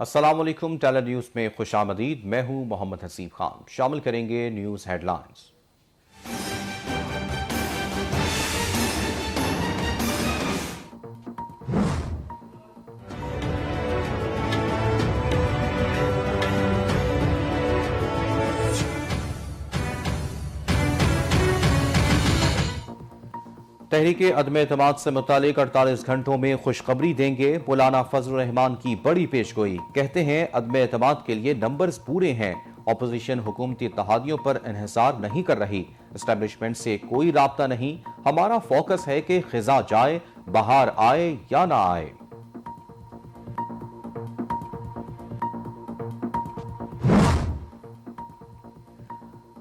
السلام علیکم، tailor news میں خوش آمدید۔ میں ہوں محمد حسیب خان۔ شامل کریں گے نیوز ہیڈ لائنز۔ تحریک عدم اعتماد سے متعلق 48 گھنٹوں میں خوشخبری دیں گے۔ مولانا فضل الرحمان کی بڑی پیشگوئی۔ کہتے ہیں عدم اعتماد کے لیے نمبرز پورے ہیں۔ اپوزیشن حکومتی اتحادیوں پر انحصار نہیں کر رہی، اسٹیبلشمنٹ سے کوئی رابطہ نہیں۔ ہمارا فوکس ہے کہ خزاں جائے، بہار آئے یا نہ آئے۔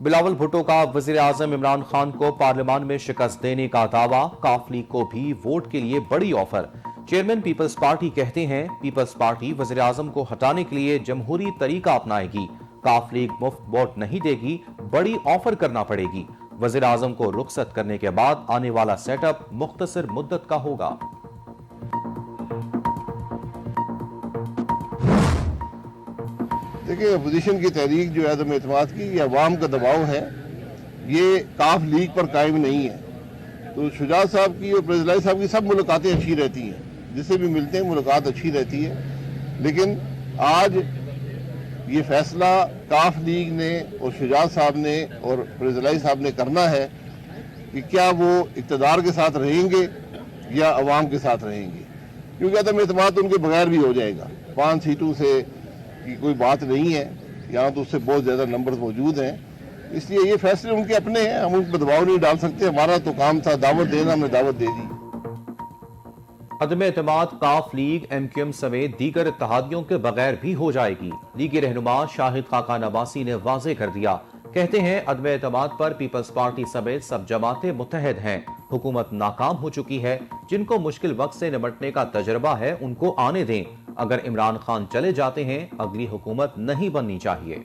بلاول بھٹو کا وزیر اعظم عمران خان کو پارلیمان میں شکست دینے کا دعویٰ۔ کاف لیگ کو بھی ووٹ کے لیے بڑی آفر۔ چیئرمین پیپلز پارٹی کہتے ہیں پیپلز پارٹی وزیر اعظم کو ہٹانے کے لیے جمہوری طریقہ اپنائے گی۔ کاف لیگ مفت ووٹ نہیں دے گی، بڑی آفر کرنا پڑے گی۔ وزیر اعظم کو رخصت کرنے کے بعد آنے والا سیٹ اپ مختصر مدت کا ہوگا۔ دیکھیں، اپوزیشن کی تحریک جو ہے عدم اعتماد کی، یہ عوام کا دباؤ ہے، یہ کاف لیگ پر قائم نہیں ہے۔ تو شجاعت صاحب کی اور پریزلائی صاحب کی سب ملاقاتیں اچھی رہتی ہیں، جس سے بھی ملتے ہیں ملاقات اچھی رہتی ہے، لیکن آج یہ فیصلہ کاف لیگ نے اور شجاعت صاحب نے اور پریزلائی صاحب نے کرنا ہے کہ کیا وہ اقتدار کے ساتھ رہیں گے یا عوام کے ساتھ رہیں گے، کیونکہ عدم اعتماد ان کے بغیر بھی ہو جائے گا۔ 5 سیٹوں سے کی کوئی بات نہیں ہے، یہاں تو اس سے بہت زیادہ نمبر موجود ہیں، اس لیے یہ فیصلے ان کے اپنے ہیں، ہم ان پر دباؤ نہیں ڈال سکتے۔ ہمارا تو کام تھا دعوت دینا، ہم نے دعوت دے دی۔ عدم اعتماد کاف لیگ، ایم کیو ایم سمیت دیگر اتحادیوں کے بغیر بھی ہو جائے گی۔ لیگی رہنما شاہد خاقان عباسی نے واضح کر دیا۔ کہتے ہیں عدم اعتماد پر پیپلز پارٹی سمیت سب جماعتیں متحد ہیں۔ حکومت ناکام ہو چکی ہے، جن کو مشکل وقت سے نمٹنے کا تجربہ ہے ان کو آنے دیں۔ اگر عمران خان چلے جاتے ہیں، اگلی حکومت نہیں بننی چاہیے۔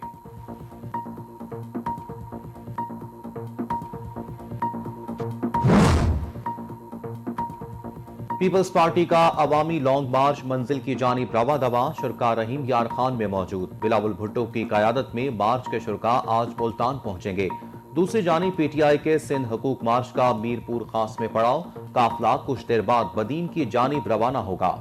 پیپلز پارٹی کا عوامی لانگ مارچ منزل کی جانب رواں دواں۔ شرکاء رحیم یار خان میں موجود۔ بلاول بھٹو کی قیادت میں مارچ کے شرکاء آج ملتان پہنچیں گے۔ دوسری جانب پی ٹی آئی کے سندھ حقوق مارچ کا میرپور خاص میں پڑاؤ۔ قافلہ کچھ دیر بعد بدین کی جانب روانہ ہوگا۔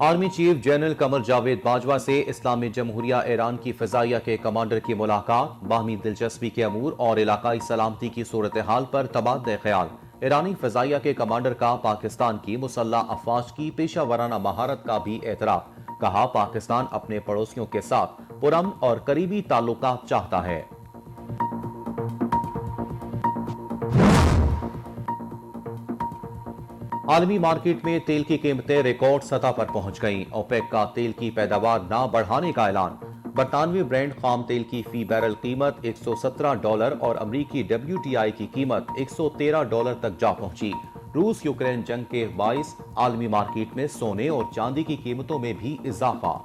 Army chief general Qamar Javed Bajwa سے اسلامی جمہوریہ ایران کی فضائیہ کے کمانڈر کی ملاقات۔ باہمی دلچسپی کے امور اور علاقائی سلامتی کی صورتحال پر تبادلہ خیال۔ ایرانی فضائیہ کے کمانڈر کا پاکستان کی مسلح افواج کی پیشہ ورانہ مہارت کا بھی اعتراف۔ کہا پاکستان اپنے پڑوسیوں کے ساتھ پرامن اور قریبی تعلقات چاہتا ہے۔ عالمی مارکیٹ میں تیل کی قیمتیں ریکارڈ سطح پر پہنچ گئیں۔ اوپیک کا تیل کی پیداوار نہ بڑھانے کا اعلان۔ برطانوی برینڈ خام تیل کی فی بیرل قیمت $117 اور امریکی WTI کی قیمت $113 تک جا پہنچی۔ روس یوکرین جنگ کے باعث عالمی مارکیٹ میں سونے اور چاندی کی قیمتوں میں بھی اضافہ۔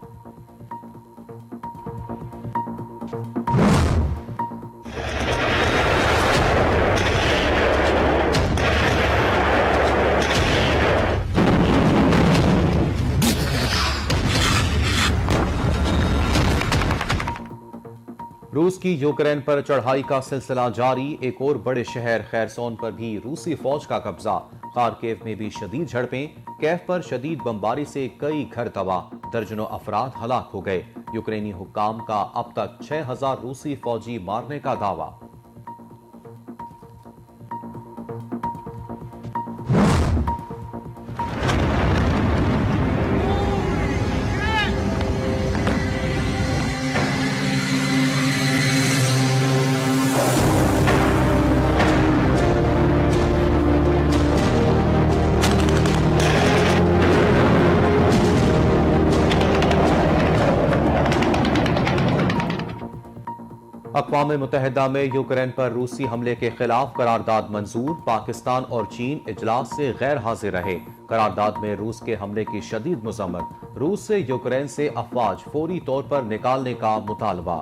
روس کی یوکرین پر چڑھائی کا سلسلہ جاری۔ ایک اور بڑے شہر خیرسون پر بھی روسی فوج کا قبضہ۔ خارکیو میں بھی شدید جھڑپیں۔ کیف پر شدید بمباری سے کئی گھر تباہ، درجنوں افراد ہلاک ہو گئے۔ یوکرینی حکام کا اب تک 6000 روسی فوجی مارنے کا دعویٰ۔ اقوام متحدہ میں یوکرین پر روسی حملے کے خلاف قرارداد منظور۔ پاکستان اور چین اجلاس سے غیر حاضر رہے۔ قرارداد میں روس کے حملے کی شدید مذمت۔ روس سے یوکرین سے افواج فوری طور پر نکالنے کا مطالبہ۔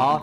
8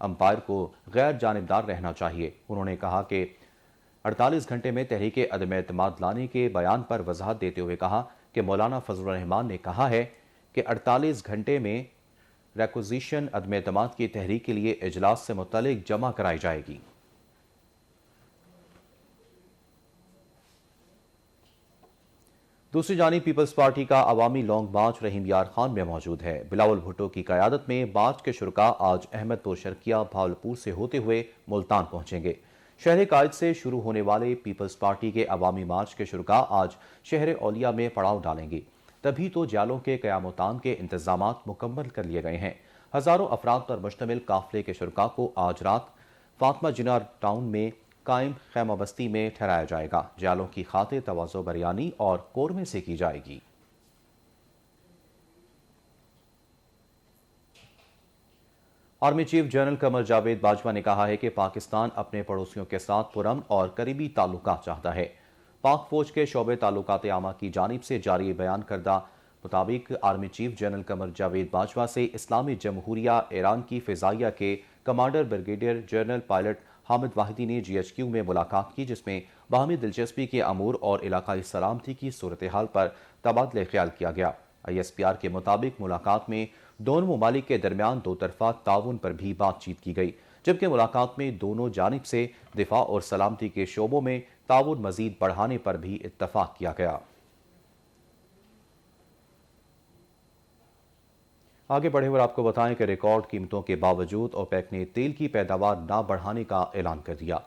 امپائر کو غیر جانبدار رہنا چاہیے۔ انہوں نے کہا کہ 48 گھنٹے میں تحریک عدم اعتماد لانے کے بیان پر وضاحت دیتے ہوئے کہا کہ مولانا فضل الرحمان نے کہا ہے کہ 48 گھنٹے میں ریکوزیشن عدم اعتماد کی تحریک کے لیے اجلاس سے متعلق جمع کرائی جائے گی۔ دوسری جانب پیپلز پارٹی کا عوامی لانگ مارچ رحیم یار خان میں موجود ہے۔ بلاول بھٹو کی قیادت میں مارچ کے شرکاء آج احمد پور شرقیہ بھاولپور سے ہوتے ہوئے ملتان پہنچیں گے۔ شہر قائد سے شروع ہونے والے پیپلز پارٹی کے عوامی مارچ کے شرکاء آج شہر اولیاء میں پڑاؤ ڈالیں گے۔ تبھی تو جالوں کے قیام و طعام کے انتظامات مکمل کر لیے گئے ہیں۔ ہزاروں افراد پر مشتمل قافلے کے شرکاء کو آج رات فاطمہ جناح ٹاؤن میں قائم خیمہ بستی میں ٹھہرایا جائے گا۔ جالوں کی خاطر تواضع بریانی اور قورمے سے کی جائے گی۔ Army chief general Qamar Javed Bajwa نے کہا ہے کہ پاکستان اپنے پڑوسیوں کے ساتھ پرامن اور قریبی تعلقات چاہتا ہے۔ پاک فوج کے شعبہ تعلقات عامہ کی جانب سے جاری بیان کردہ مطابق army chief general Qamar Javed Bajwa سے اسلامی جمہوریہ ایران کی فضائیہ کے commander brigadier general pilot Hamid Wahidi نے GHQ میں ملاقات کی، جس میں باہمی دلچسپی کے امور اور علاقائی سلامتی کی صورتحال پر تبادلہ خیال کیا گیا۔ ISPR کے مطابق ملاقات میں دونوں ممالک کے درمیان دو طرفہ تعاون پر بھی بات چیت کی گئی، جبکہ ملاقات میں دونوں جانب سے دفاع اور سلامتی کے شعبوں میں تعاون مزید بڑھانے پر بھی اتفاق کیا گیا۔ آگے بڑھے اور آپ کو بتائیں کہ ریکارڈ قیمتوں کے باوجود اوپیک نے تیل کی پیداوار نہ بڑھانے کا اعلان کر دیا۔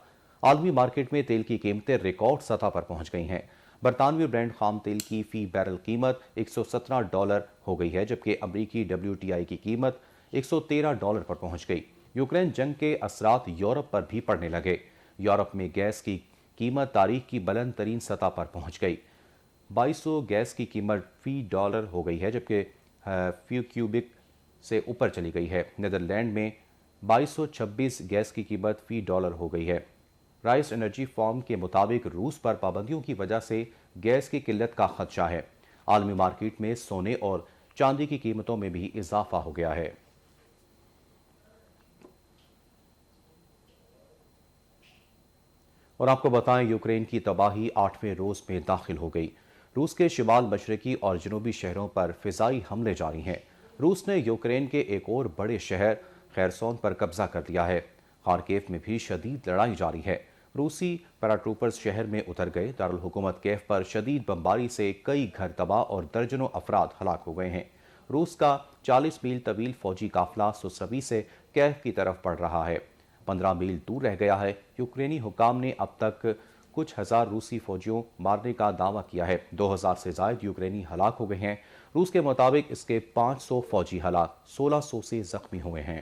عالمی مارکیٹ میں تیل کی قیمتیں ریکارڈ سطح پر پہنچ گئی ہیں۔ برطانوی برینڈ خام تیل کی فی بیرل قیمت $117 ہو گئی ہے، جبکہ امریکی WTI کی قیمت $113 پر پہنچ گئی۔ یوکرین جنگ کے اثرات یورپ پر بھی پڑنے لگے۔ یورپ میں گیس کی قیمت تاریخ کی بلند ترین سطح پر پہنچ گئی۔ 2200 گیس کی قیمت فی ڈالر ہو گئی ہے، جبکہ فی کیوبک سے اوپر چلی گئی ہے۔ نیدرلینڈ میں 2226 گیس کی قیمت فی ڈالر ہو گئی ہے۔ رائس انرجی فارم کے مطابق روس پر پابندیوں کی وجہ سے گیس کی قلت کا خدشہ ہے۔ عالمی مارکیٹ میں سونے اور چاندی کی قیمتوں میں بھی اضافہ ہو گیا ہے۔ اور آپ کو بتائیں یوکرین کی تباہی 8ویں روز میں داخل ہو گئی۔ روس کے شمال مشرقی اور جنوبی شہروں پر فضائی حملے جاری ہیں۔ روس نے یوکرین کے ایک اور بڑے شہر خیرسون پر قبضہ کر لیا ہے۔ خارکیف میں بھی شدید لڑائی جاری ہے۔ روسی پیراٹروپرز شہر میں اتر گئے۔ دارالحکومت کیف پر شدید بمباری سے کئی گھر تباہ اور درجنوں افراد ہلاک ہو گئے ہیں۔ روس کا 40 میل طویل فوجی قافلہ سوسروی سے کیف کی طرف بڑھ رہا ہے۔ 15 میل دور رہ گیا ہے۔ یوکرینی حکام نے اب تک کچھ ہزار روسی فوجیوں مارنے کا دعویٰ کیا ہے۔ 2000 سے زائد یوکرینی ہلاک ہو گئے ہیں۔ روس کے مطابق اس کے 500 فوجی ہلاک، 1600 سے زخمی ہوئے ہیں۔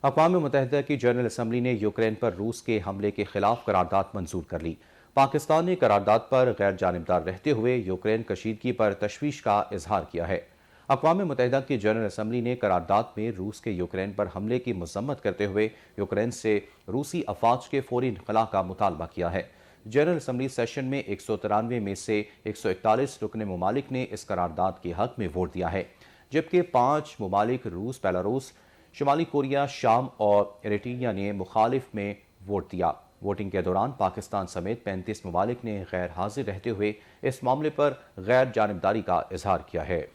اقوام متحدہ کی جنرل اسمبلی نے یوکرین پر روس کے حملے کے خلاف قرارداد منظور کر لی۔ پاکستان نے قرارداد پر غیر جانبدار رہتے ہوئے یوکرین کشیدگی پر تشویش کا اظہار کیا ہے۔ اقوام متحدہ کی جنرل اسمبلی نے قرارداد میں روس کے یوکرین پر حملے کی مذمت کرتے ہوئے یوکرین سے روسی افواج کے فوری انخلاء کا مطالبہ کیا ہے۔ جنرل اسمبلی سیشن میں 193 میں سے 141 رکن ممالک نے اس قرارداد کے حق میں ووٹ دیا ہے، جبکہ 5 ممالک روس، بیلاروس، شمالی کوریا، شام اور ایریٹریا نے مخالف میں ووٹ دیا۔ ووٹنگ کے دوران پاکستان سمیت 35 ممالک نے غیر حاضر رہتے ہوئے اس معاملے پر غیر جانبداری کا اظہار کیا ہے۔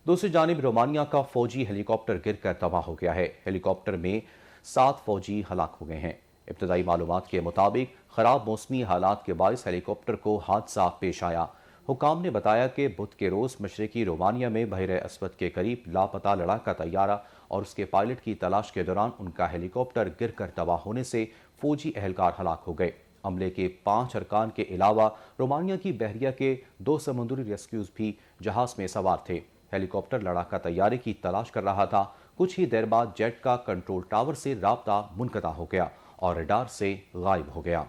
دوسری جانب رومانیہ کا فوجی ہیلی کاپٹر گر کر تباہ ہو گیا ہے۔ ہیلی کاپٹر میں 7 فوجی ہلاک ہو گئے ہیں۔ ابتدائی معلومات کے مطابق خراب موسمی حالات کے باعث ہیلی کاپٹر کو حادثہ پیش آیا۔ حکام نے بتایا کہ بدھ کے روز مشرقی رومانیہ میں بحیرہ اسود کے قریب لاپتہ لڑاکا طیارہ اور اس کے پائلٹ کی تلاش کے دوران ان کا ہیلی کاپٹر گر کر تباہ ہونے سے فوجی اہلکار ہلاک ہو گئے۔ عملے کے 5 ارکان کے علاوہ رومانیہ کی بحریہ کے 2 سمندری ریسکیوز بھی جہاز میں سوار تھے۔ ہیلی کاپٹر لڑاکا طیارے کی تلاش کر رہا تھا۔ کچھ ہی دیر بعد جیٹ کا کنٹرول ٹاور سے رابطہ منقطع ہو گیا اور ریڈار سے غائب ہو گیا۔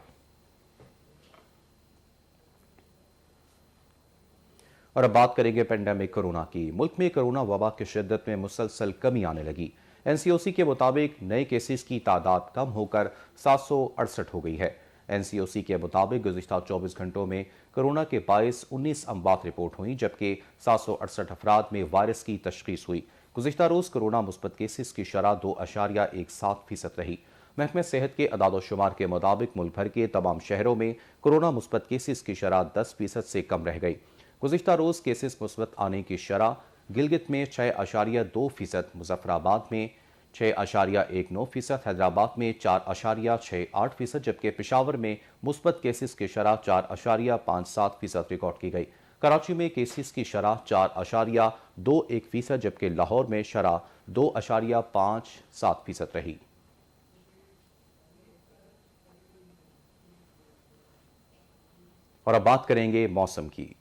اور اب بات کریں گے پینڈیمک کورونا کی۔ ملک میں کورونا وبا کی شدت میں مسلسل کمی آنے لگی۔ NCOC کے مطابق نئے کیسز کی تعداد کم ہو کر 768 ہو گئی ہے۔ NCOC کے مطابق گزشتہ 24 گھنٹوں میں کورونا کے باعث 19 اموات رپورٹ ہوئیں جبکہ 768 افراد میں وائرس کی تشخیص ہوئی۔ گزشتہ روز کورونا مثبت کیسز کی شرح 2.17% رہی۔ محکمہ صحت کے اعداد و شمار کے مطابق ملک بھر کے تمام شہروں میں کورونا مثبت کیسز کی شرح 10% سے کم رہ گئی۔ گزشتہ روز کیسز مثبت آنے کی شرح گلگت میں 6.2%، مظفر آباد میں 6.19%، حیدرآباد میں 4.68% جبکہ پشاور میں مثبت کیسز کی شرح 4.57% ریکارڈ کی گئی۔ کراچی میں کیسز کی شرح 4.21% جبکہ لاہور میں شرح 2.57% رہی۔ اور اب بات کریں گے موسم کی۔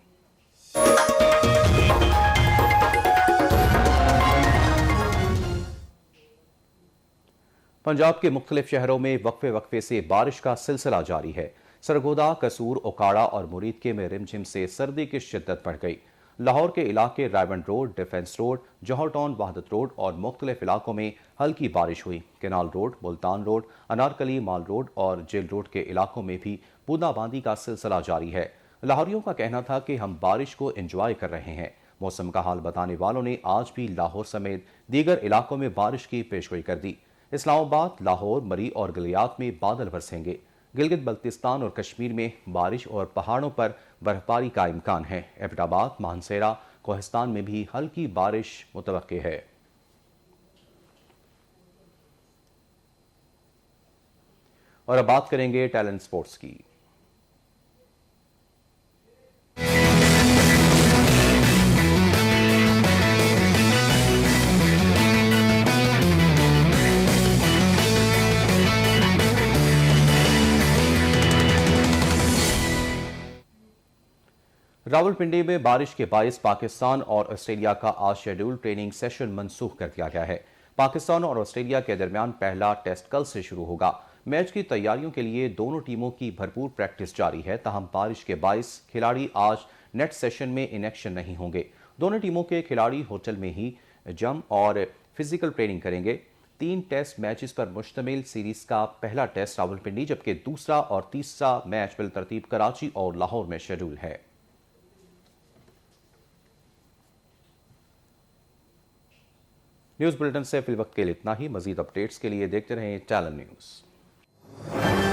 پنجاب کے مختلف شہروں میں وقفے وقفے سے بارش کا سلسلہ جاری ہے۔ سرگودا، قصور، اوکاڑا اور مریدکے میں رمجھم سے سردی کی شدت بڑھ گئی۔ لاہور کے علاقے Raiwind road, defence road, Johar town, Wahdat road اور مختلف علاقوں میں ہلکی بارش ہوئی۔ Canal road, Multan road, Anarkali mall road اور جیل روڈ کے علاقوں میں بھی بوندا باندی کا سلسلہ جاری ہے۔ لاہوریوں کا کہنا تھا کہ ہم بارش کو انجوائے کر رہے ہیں۔ موسم کا حال بتانے والوں نے آج بھی لاہور سمیت دیگر علاقوں میں بارش کی پیشگوئی کر دی۔ اسلام آباد، لاہور، مری اور گلیات میں بادل برسیں گے۔ گلگت بلتستان اور کشمیر میں بارش اور پہاڑوں پر برف باری کا امکان ہے۔ ایبٹ آباد، مانسیرہ، کوہستان میں بھی ہلکی بارش متوقع ہے۔ اور اب بات کریں گے ٹیلنٹ سپورٹس کی۔ راولپنڈی میں بارش کے باعث پاکستان اور آسٹریلیا کا آج شیڈول ٹریننگ سیشن منسوخ کر دیا گیا ہے۔ پاکستان اور آسٹریلیا کے درمیان پہلا ٹیسٹ کل سے شروع ہوگا۔ میچ کی تیاریوں کے لیے دونوں ٹیموں کی بھرپور پریکٹس جاری ہے، تاہم بارش کے باعث کھلاڑی آج نیٹ سیشن میں ان ایکشن نہیں ہوں گے۔ دونوں ٹیموں کے کھلاڑی ہوٹل میں ہی جم اور فزیکل ٹریننگ کریں گے۔ 3 ٹیسٹ میچز پر مشتمل سیریز کا پہلا ٹیسٹ راولپنڈی جبکہ دوسرا اور تیسرا میچ بالترتیب کراچی اور لاہور میں شیڈول ہے۔ نیوز بلیٹن سے فی الوقت کے لیے اتنا ہی۔ مزید اپڈیٹس کے لیے دیکھتے رہیں ٹیلن نیوز۔